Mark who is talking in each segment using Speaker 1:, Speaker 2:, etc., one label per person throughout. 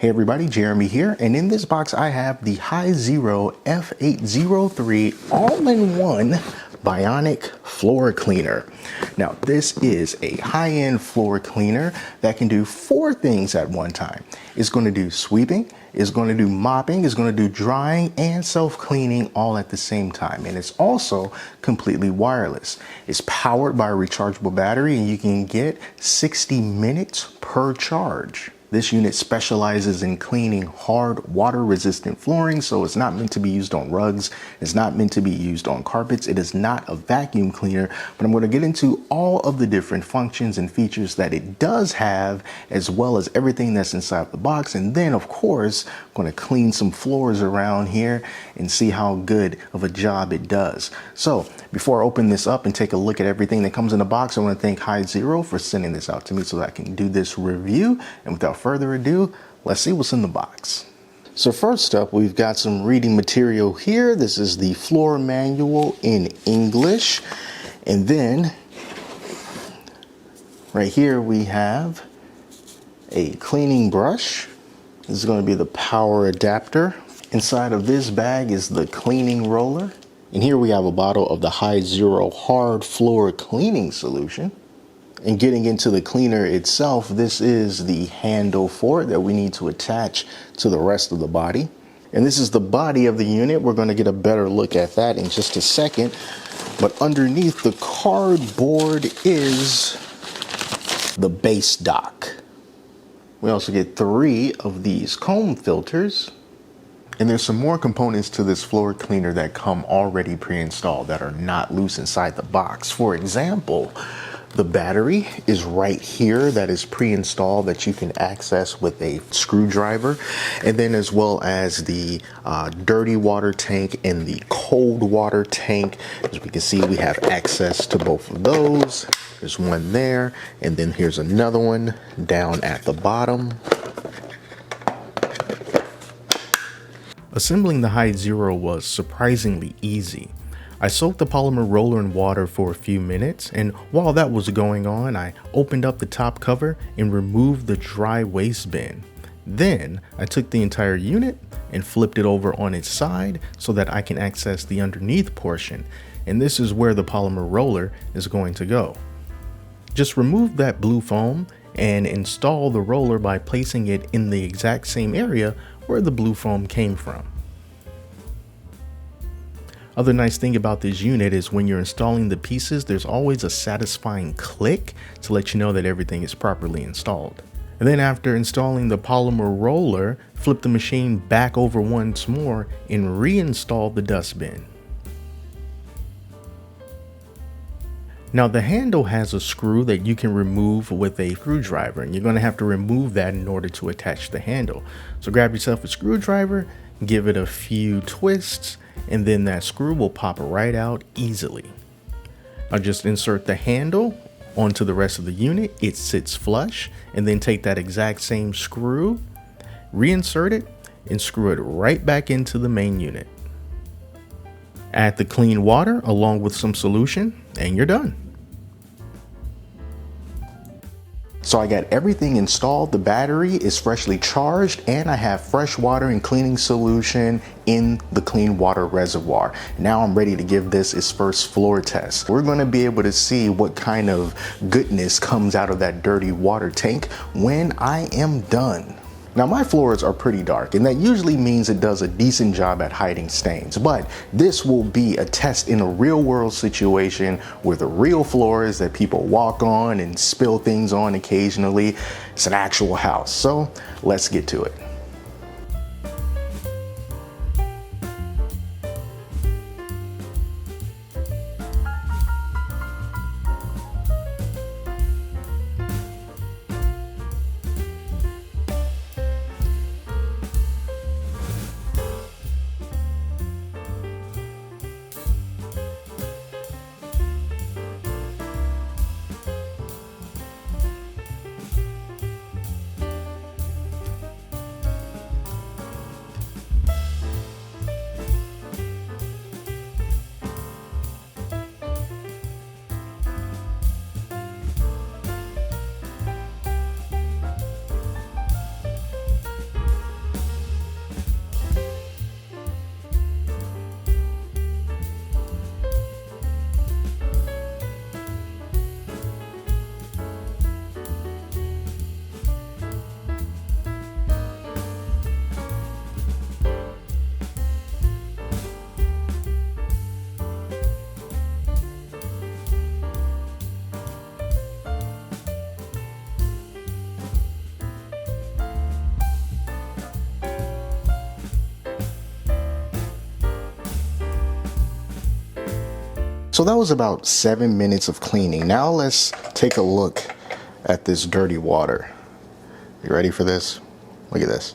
Speaker 1: Hey everybody, Jeremy here, and in this box I have the Hizero F803 all-in-one Bionic Floor Cleaner. Now this is a high-end floor cleaner that can do four things at one time. It's going to do sweeping, it's going to do mopping, it's going to do drying, and self-cleaning all at the same time. And it's also completely wireless. It's powered by a rechargeable battery and you can get 60 minutes per charge. This unit specializes in cleaning hard, water-resistant flooring, so it's not meant to be used on rugs. It's not meant to be used on carpets. It is not a vacuum cleaner, but I'm going to get into all of the different functions and features that it does have, as well as everything that's inside the box. And then, of course, I'm going to clean some floors around here and see how good of a job it does. So before I open this up and take a look at everything that comes in the box, I want to thank Hizero for sending this out to me so that I can do this review. And without further ado, let's see what's in the box. So first up, we've got some reading material here. This is the floor manual in English. And then right here we have a cleaning brush. This is going to be the power adapter. Inside of this bag is the cleaning roller. And here we have a bottle of the Hizero hard floor cleaning solution. And getting into the cleaner itself, this is the handle for it that we need to attach to the rest of the body. And this is the body of the unit. We're going to get a better look at that in just a second. But underneath the cardboard is the base dock. We also get 3 of these comb filters. And there's some more components to this floor cleaner that come already pre-installed that are not loose inside the box. For example, the battery is right here that is pre-installed that you can access with a screwdriver. And then as well as the dirty water tank and the cold water tank. As we can see, we have access to both of those. There's one there, and then here's another one down at the bottom. Assembling the Hizero was surprisingly easy. I soaked the polymer roller in water for a few minutes, and while that was going on, I opened up the top cover and removed the dry waste bin. Then I took the entire unit and flipped it over on its side so that I can access the underneath portion, and this is where the polymer roller is going to go. Just remove that blue foam and install the roller by placing it in the exact same area where the blue foam came from. Other nice thing about this unit is when you're installing the pieces, there's always a satisfying click to let you know that everything is properly installed. And then after installing the polymer roller, flip the machine back over once more and reinstall the dustbin. Now the handle has a screw that you can remove with a screwdriver, and you're going to have to remove that in order to attach the handle. So grab yourself a screwdriver, give it a few twists, and then that screw will pop right out easily. I'll just insert the handle onto the rest of the unit. It sits flush, and then take that exact same screw, reinsert it, and screw it right back into the main unit. Add the clean water along with some solution, and you're done. So I got everything installed. The battery is freshly charged, and I have fresh water and cleaning solution in the clean water reservoir. Now I'm ready to give this its first floor test. We're going to be able to see what kind of goodness comes out of that dirty water tank when I am done. Now my floors are pretty dark, and that usually means it does a decent job at hiding stains, but this will be a test in a real world situation with real floors that people walk on and spill things on occasionally. It's an actual house, so let's get to it. So that was about 7 minutes of cleaning. Now let's take a look at this dirty water. You ready for this? Look at this.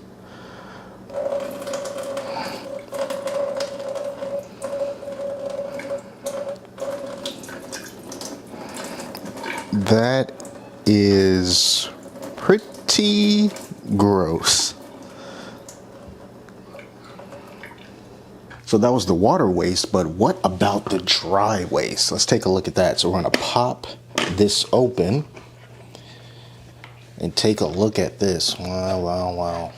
Speaker 1: That is pretty gross. So that was the water waste, but what about the dry waste? Let's take a look at that. So we're gonna pop this open and take a look at this. Wow, wow, wow.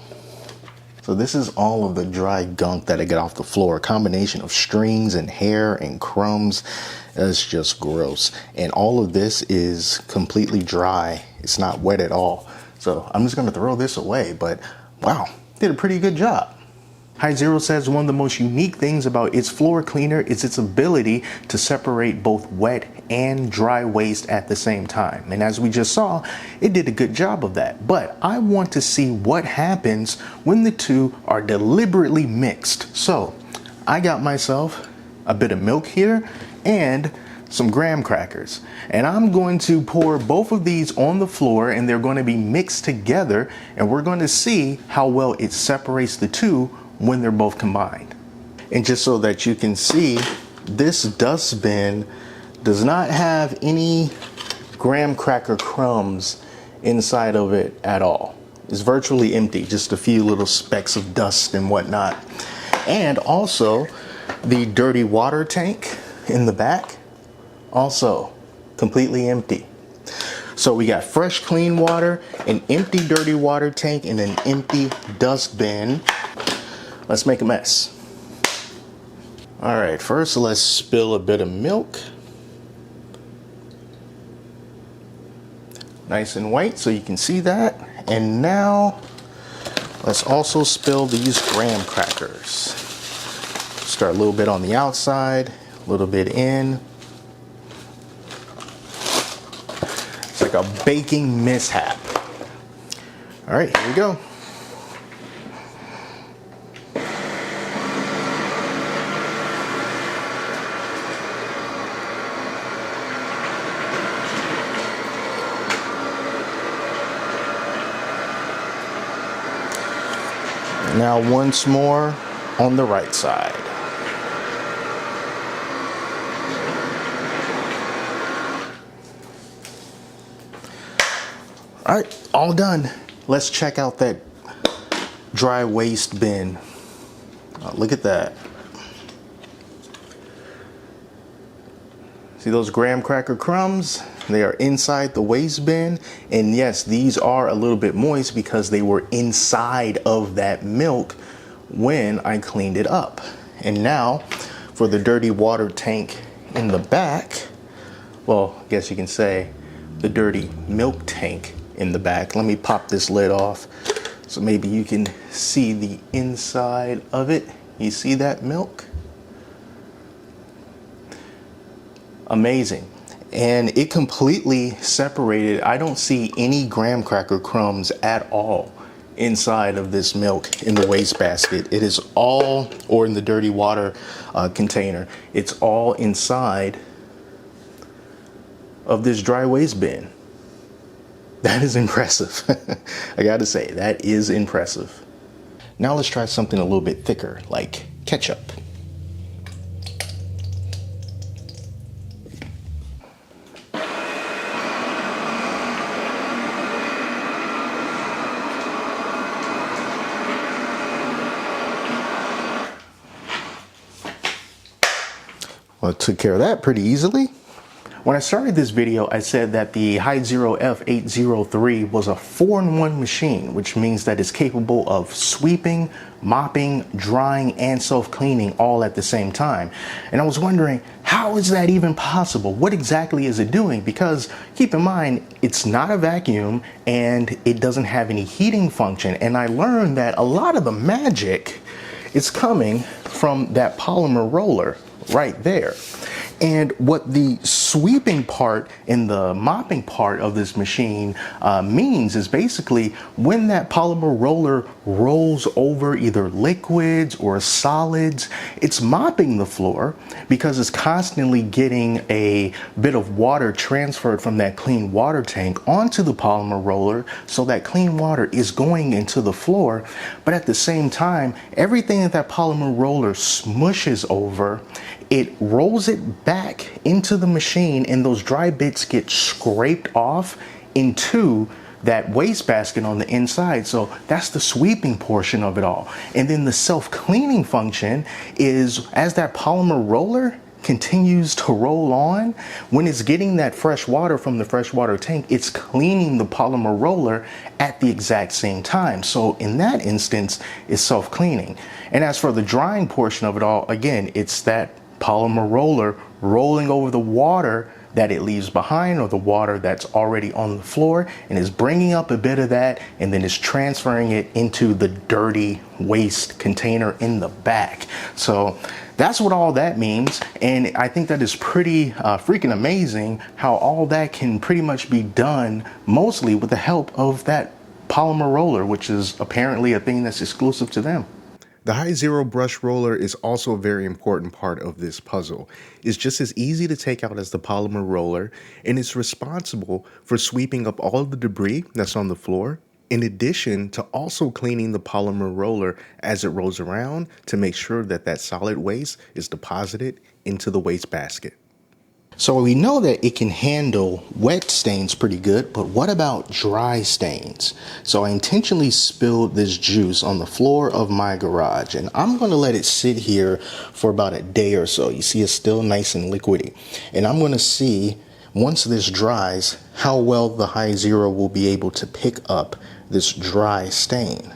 Speaker 1: So this is all of the dry gunk that I get off the floor. A combination of strings and hair and crumbs. It's just gross. And all of this is completely dry. It's not wet at all. So I'm just gonna throw this away, but wow, did a pretty good job. Hizero says one of the most unique things about its floor cleaner is its ability to separate both wet and dry waste at the same time. And as we just saw, it did a good job of that. But I want to see what happens when the two are deliberately mixed. So I got myself a bit of milk here and some graham crackers. And I'm going to pour both of these on the floor, and they're going to be mixed together, and we're going to see how well it separates the two when they're both combined. And just so that you can see, this dustbin does not have any graham cracker crumbs inside of it at all. It's virtually empty, just a few little specks of dust and whatnot. And also the dirty water tank in the back, also completely empty. So we got fresh clean water, an empty dirty water tank, and an empty dustbin. Let's make a mess. All right, first let's spill a bit of milk. Nice and white so you can see that. And now let's also spill these graham crackers. Start a little bit on the outside, a little bit in. It's like a baking mishap. All right, here we go. Now once more on the right side. All right, all done. Let's check out that dry waste bin. Oh, look at that. See those graham cracker crumbs? They are inside the waste bin. And yes, these are a little bit moist because they were inside of that milk when I cleaned it up. And now for the dirty water tank in the back, well, I guess you can say the dirty milk tank in the back. Let me pop this lid off so maybe you can see the inside of it. You see that milk? Amazing. And it completely separated. I don't see any graham cracker crumbs at all inside of this milk in the waste basket. It is all, or in the dirty water container, it's all inside of this dry waste bin. That is impressive. I gotta say, that is impressive. Now let's try something a little bit thicker, like ketchup. Well, it took care of that pretty easily. When I started this video, I said that the Hizero F803 was a 4-in-1 machine, which means that it's capable of sweeping, mopping, drying, and self-cleaning all at the same time. And I was wondering, how is that even possible? What exactly is it doing? Because keep in mind, it's not a vacuum and it doesn't have any heating function. And I learned that a lot of the magic is coming from that polymer roller right there. And what the sweeping part and the mopping part of this machine means is basically when that polymer roller rolls over either liquids or solids, it's mopping the floor because it's constantly getting a bit of water transferred from that clean water tank onto the polymer roller, so that clean water is going into the floor. But at the same time, everything that polymer roller smushes over, it rolls it back into the machine, and those dry bits get scraped off into that wastebasket on the inside. So that's the sweeping portion of it all. And then the self-cleaning function is, as that polymer roller continues to roll on, when it's getting that fresh water from the freshwater tank, it's cleaning the polymer roller at the exact same time. So in that instance, it's self-cleaning. And as for the drying portion of it all, again, it's that polymer roller rolling over the water that it leaves behind, or the water that's already on the floor, and is bringing up a bit of that, and then is transferring it into the dirty waste container in the back. So that's what all that means. And I think that is pretty freaking amazing how all that can pretty much be done mostly with the help of that polymer roller, which is apparently a thing that's exclusive to them. The Hizero brush roller is also a very important part of this puzzle. It's just as easy to take out as the polymer roller, and it's responsible for sweeping up all of the debris that's on the floor, in addition to also cleaning the polymer roller as it rolls around to make sure that that solid waste is deposited into the waste basket. So we know that it can handle wet stains pretty good, but what about dry stains? So I intentionally spilled this juice on the floor of my garage, and I'm going to let it sit here for about a day or so. You see, it's still nice and liquidy. And I'm going to see, once this dries, how well the Hizero will be able to pick up this dry stain.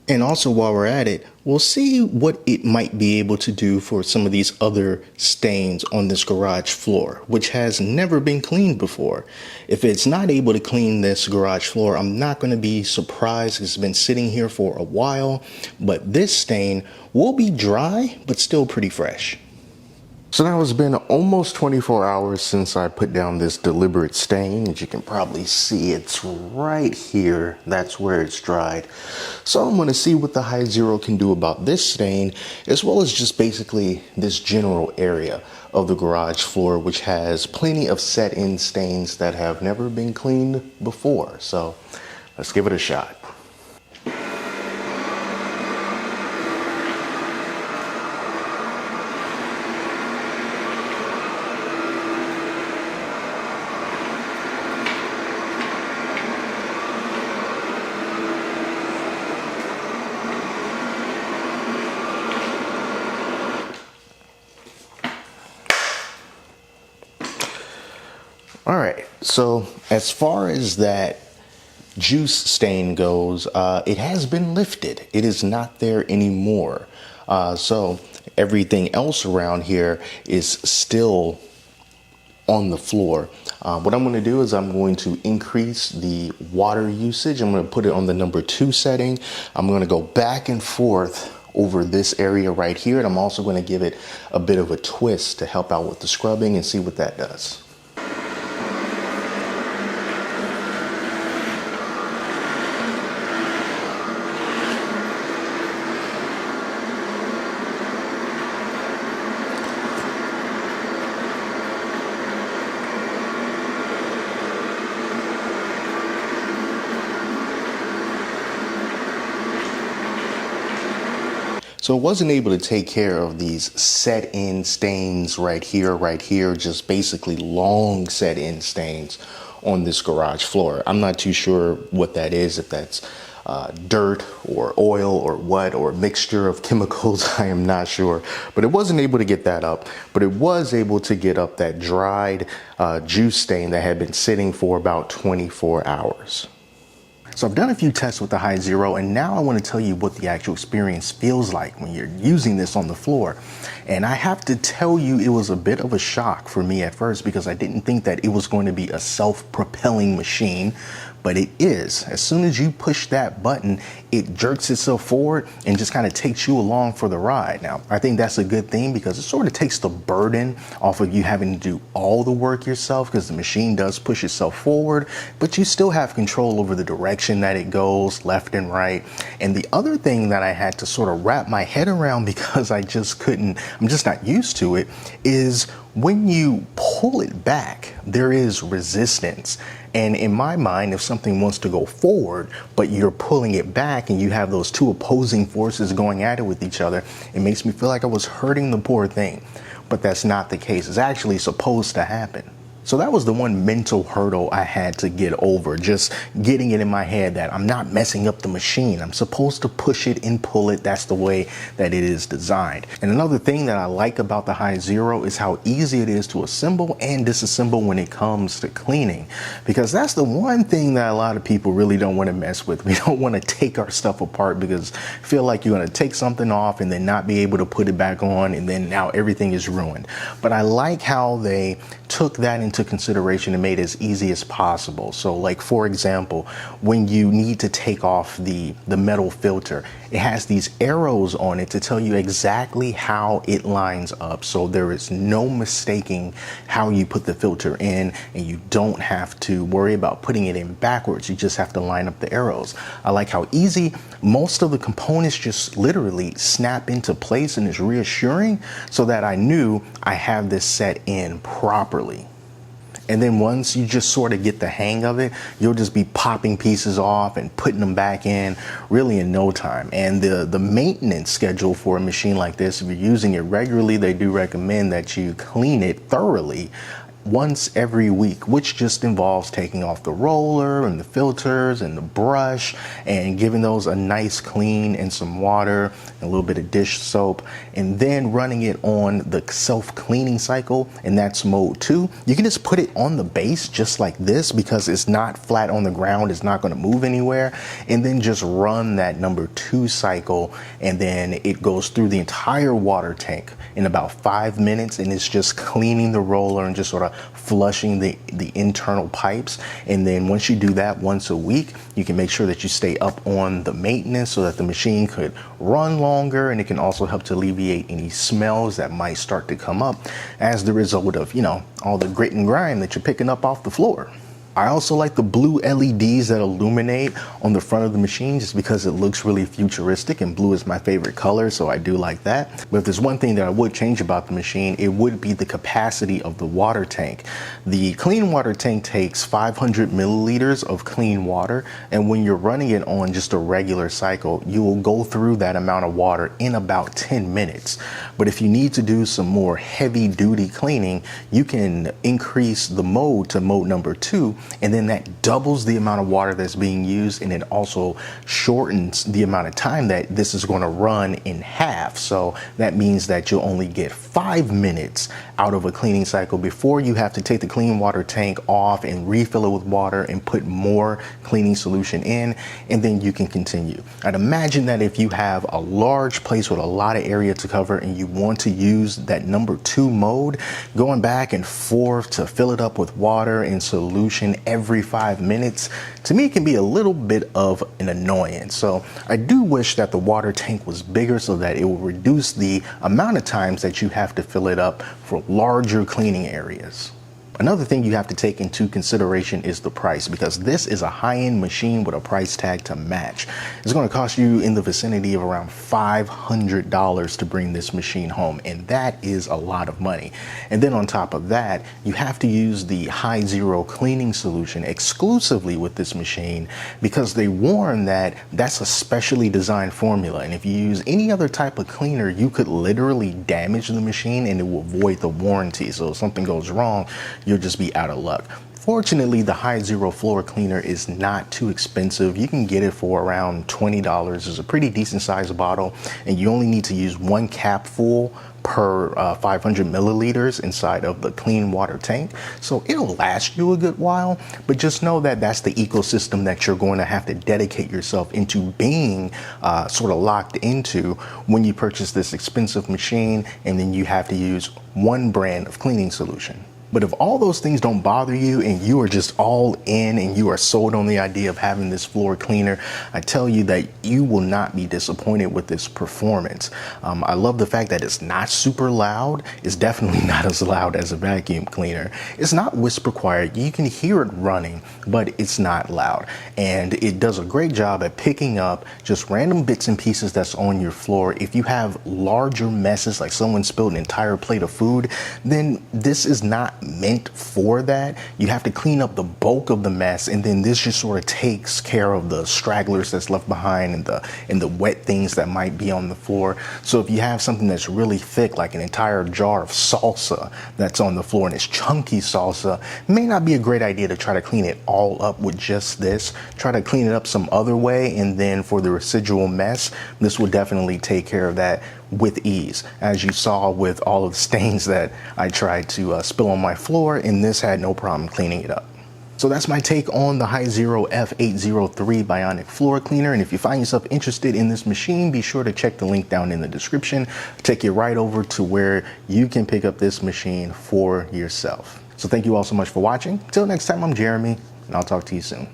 Speaker 1: And also, while we're at it, we'll see what it might be able to do for some of these other stains on this garage floor, which has never been cleaned before. If it's not able to clean this garage floor, I'm not going to be surprised. It's been sitting here for a while, but this stain will be dry, but still pretty fresh. So now it's been almost 24 hours since I put down this deliberate stain. As you can probably see, it's right here. That's where it's dried. So I'm going to see what the Hizero can do about this stain, as well as just basically this general area of the garage floor, which has plenty of set-in stains that have never been cleaned before. So let's give it a shot. All right, so as far as that juice stain goes, it has been lifted. It is not there anymore. So everything else around here is still on the floor. What I'm going to do is I'm going to increase the water usage. I'm going to put it on the number 2 setting. I'm going to go back and forth over this area right here, and I'm also going to give it a bit of a twist to help out with the scrubbing and see what that does. So it wasn't able to take care of these set-in stains right here, just basically long set-in stains on this garage floor. I'm not too sure what that is, if that's dirt or oil or what, or a mixture of chemicals. I am not sure, but it wasn't able to get that up, but it was able to get up that dried juice stain that had been sitting for about 24 hours. So I've done a few tests with the Hizero, and now I want to tell you what the actual experience feels like when you're using this on the floor. And I have to tell you, it was a bit of a shock for me at first, because I didn't think that it was going to be a self-propelling machine. but it is. As soon as you push that button, it jerks itself forward and just kind of takes you along for the ride. Now, I think that's a good thing because it sort of takes the burden off of you having to do all the work yourself, because the machine does push itself forward, but you still have control over the direction that it goes, left and right. And the other thing that I had to sort of wrap my head around, because I'm just not used to it, is when you pull it back, there is resistance. And in my mind, if something wants to go forward, but you're pulling it back and you have those two opposing forces going at it with each other, it makes me feel like I was hurting the poor thing. But that's not the case. It's actually supposed to happen. So that was the one mental hurdle I had to get over, just getting it in my head that I'm not messing up the machine. I'm supposed to push it and pull it. That's the way that it is designed. And another thing that I like about the Hizero is how easy it is to assemble and disassemble when it comes to cleaning, because that's the one thing that a lot of people really don't want to mess with. We don't want to take our stuff apart because feel like you're going to take something off and then not be able to put it back on, and then now everything is ruined. But I like how they took that into consideration and made it as easy as possible. So like, for example, when you need to take off the metal filter, it has these arrows on it to tell you exactly how it lines up. So there is no mistaking how you put the filter in, and you don't have to worry about putting it in backwards. You just have to line up the arrows. I like how easy most of the components just literally snap into place, and it's reassuring so that I knew I have this set in properly. And then once you just sort of get the hang of it, you'll just be popping pieces off and putting them back in really in no time. And the maintenance schedule for a machine like this, if you're using it regularly, they do recommend that you clean it thoroughly once every week, which just involves taking off the roller and the filters and the brush and giving those a nice clean and some water and a little bit of dish soap, and then running it on the self-cleaning cycle, and that's mode 2. You can just put it on the base just like this because it's not flat on the ground, it's not going to move anywhere, and then just run that number 2 cycle, and then it goes through the entire water tank in about 5 minutes, and it's just cleaning the roller and just sort of flushing the internal pipes. And then once you do that once a week, you can make sure that you stay up on the maintenance so that the machine could run longer, and it can also help to alleviate any smells that might start to come up as the result of, you know, all the grit and grime that you're picking up off the floor. I also like the blue LEDs that illuminate on the front of the machine just because it looks really futuristic, and blue is my favorite color, so I do like that. But if there's one thing that I would change about the machine, it would be the capacity of the water tank. The clean water tank takes 500 milliliters of clean water, and when you're running it on just a regular cycle, you will go through that amount of water in about 10 minutes. But if you need to do some more heavy duty cleaning, you can increase the mode to mode number 2, and then that doubles the amount of water that's being used, and it also shortens the amount of time that this is going to run in half. So that means that you'll only get 5 minutes out of a cleaning cycle before you have to take the clean water tank off and refill it with water and put more cleaning solution in, and then you can continue. I'd imagine that if you have a large place with a lot of area to cover and you want to use that number 2 mode, going back and forth to fill it up with water and solution every 5 minutes, to me, it can be a little bit of an annoyance. So I do wish that the water tank was bigger so that it will reduce the amount of times that you have to fill it up for larger cleaning areas. Another thing you have to take into consideration is the price, because this is a high-end machine with a price tag to match. It's going to cost you in the vicinity of around $500 to bring this machine home, and that is a lot of money. And then on top of that, you have to use the Hizero cleaning solution exclusively with this machine, because they warn that that's a specially designed formula, and if you use any other type of cleaner, you could literally damage the machine and it will void the warranty. So if something goes wrong, you'll just be out of luck. Fortunately, the Hizero floor cleaner is not too expensive. You can get it for around $20. It's a pretty decent sized bottle, and you only need to use 1 cap full per 500 milliliters inside of the clean water tank. So it'll last you a good while, but just know that that's the ecosystem that you're going to have to dedicate yourself into being sort of locked into when you purchase this expensive machine, and then you have to use one brand of cleaning solution. But if all those things don't bother you and you are just all in and you are sold on the idea of having this floor cleaner, I tell you that you will not be disappointed with this performance. I love the fact that it's not super loud. It's definitely not as loud as a vacuum cleaner. It's not whisper quiet. You can hear it running, but it's not loud. And it does a great job at picking up just random bits and pieces that's on your floor. If you have larger messes, like someone spilled an entire plate of food, then this is not meant for that. You have to clean up the bulk of the mess, and then this just sort of takes care of the stragglers that's left behind and the wet things that might be on the floor. So if you have something that's really thick, like an entire jar of salsa that's on the floor and it's chunky salsa, it may not be a great idea to try to clean it all up with just this. Try to clean it up some other way, and then for the residual mess, this will definitely take care of that with ease, as you saw with all of the stains that I tried to spill on my floor, and this had no problem cleaning it up. So that's my take on the Hizero F803 Bionic Floor Cleaner. And if you find yourself interested in this machine, be sure to check the link down in the description. Take you right over to where you can pick up this machine for yourself. So thank you all so much for watching. Till next time, I'm Jeremy, and I'll talk to you soon.